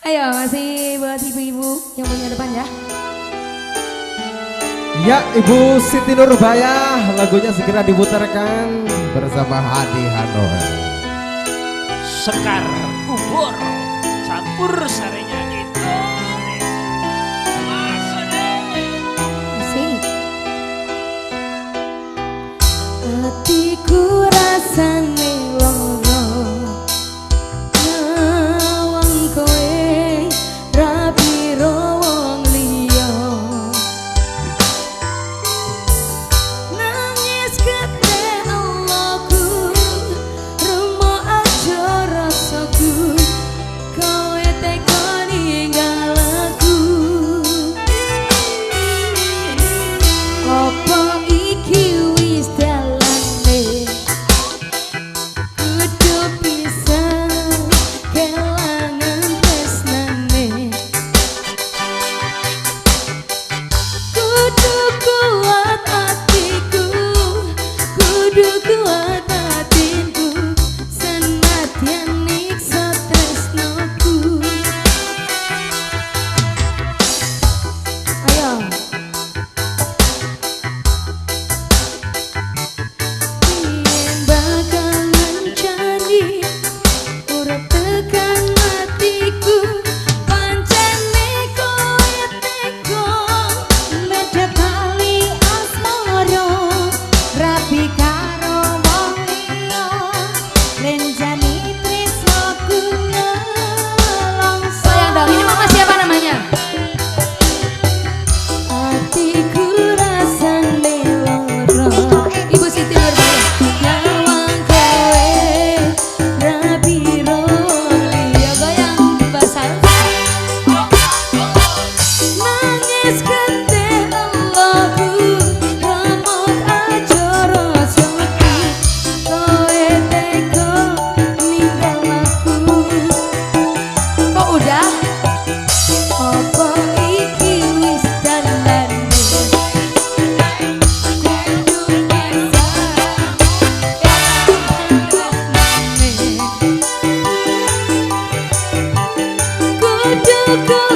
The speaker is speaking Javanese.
Ayo masih buat ibu-ibu yang punya depan ya. Ya, Ibu Siti Nurbaya, lagunya segera diputarkan bersama Hadi Hanoa. Sekar Kubur campur sarenya Indonesia. Asik. Hatiku rasane loro ngawang kowe rapiro wong liya nangis kete Allahku remo aja rasaku kowe tega ninggal aku apa iki wis dalane kudu bisa kelangan tresnane kudu kuat hatiku kudu kuat batinku senadyan nyiksa tresnoku ayo yen bakal ngancani urip tekan matiku pancene kowe tega medhot tali asmara rapi karo wong liya lenjani tresnoku nelongso sayang dong ini mama siapa namanya hatiku rasane loro Ibu Siti Nurbaya nyawang kowe rapiro liya goyang basal nangis kete Allahku ramut aja rasaku kowe tega ninggal aku kok udah apa iki wis dalane kudu bisa kudu